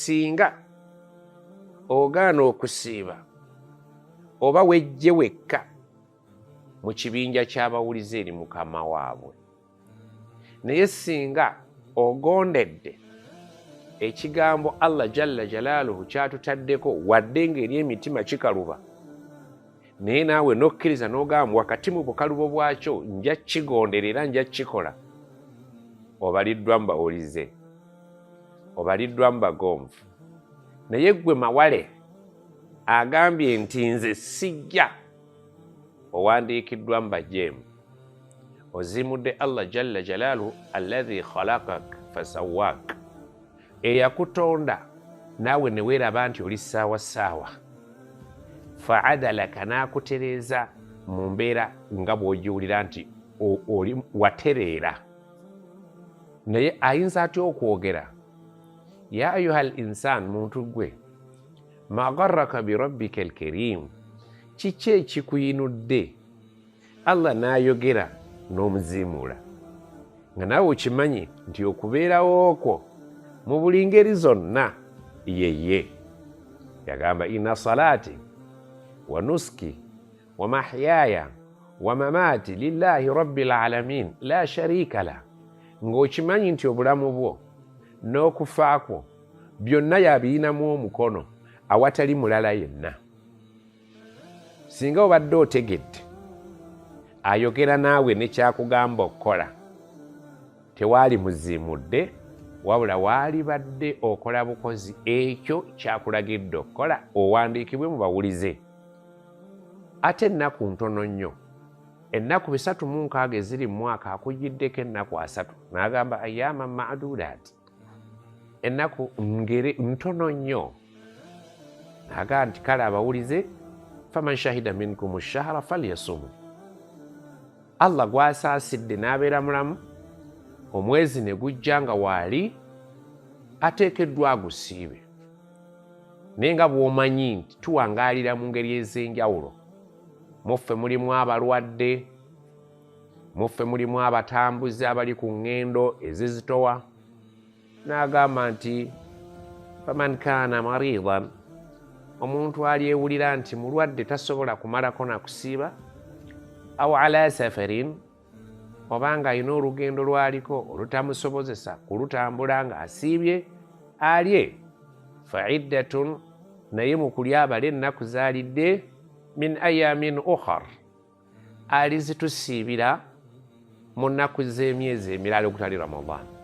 singa ogaana okusiiba oba wejje wekka mu kibinja ky'abawulize eri mukama waabwe, naye singa ogondedde ekigambo Allah jalla jalaaluhu kyatutaddeko wadde ng'eri emitima kikaluba, naye naawe n'okkiriza n'ogamba wakati mu bukalubo bwakyo nja kigondera era nja kikola, obaliddwa mu bawulize, obaliddwa mu bagonvu. Naye ggwe mawale agambye nti nze sijja, owandiikiddwa mu bajeemu, ozimudde Allah jalla jalaaluhu alladhi khalaqak fasawwaak, eyakutonda naawe ne weeraba nti oli ssaawa faadalaka, n'akutereeza mu mbeera nga bw'ogiwulira nti oli watereera. Naye ayinza atya okwogera ya ayuha al insaan, muntu gwe, ma garraka birabbika alkariim, kiki ekikuyinudde? Allah n'ayogera n'omuziimuula nga naawe okimanyi nti okubeerawo okwo mu buli ngeri zonna yeye. Yagamba inna salaati wa nuski wa mahyaaya wa mamaati lillahi rabbil alamin la sharika la, ng'okimanyi nti obulamu bwo n'okufa kwo byonna yabiyinamu omukono awatali mulala yenna. Singa obadde otegedde ayogera naawe ne kyakugamba okukola, tewaali muziimudde, wabula waali badde okola bukozi ekyo kyakulagidde okukola, owandiikibwe mu bawulize. Ate ennaku ntono nnyo, ennaku 360 eziri mu mwaka akugiddeko ennaku 3, n'agamba ayyaama ma'dudaat, ennaku ngere ntono nnyo. N'agamba nti kale abawulize, faman shahida minkum ash-shahra falyasum. Allah gw'asaasidde n'abeera mulamu, omwezi ne gujja nga waali ateekeddwa agusiibe. Naye nga bw'omanyi nti tuwangaalira mu ngeri ez'enjawulo, muffe mulimu abalwadde, muffe mulimu abatambuzi abali ku ŋŋendo ezizitowa. N'agamba nti faman kaana mariidan, omuntu alyewulira nti mulwadde tasobola kumalako na kusiiba, aw ala safarin, obanga alina olugendo lwaliko olutamusobozesa kulutambula nga asiibye, alye, fa iddatun, naye mu kulya abale ennaku zaalidde, min ayamin ukhar, alizitusiibira mu nnaku z'emyezi emirala okutali Ramadan.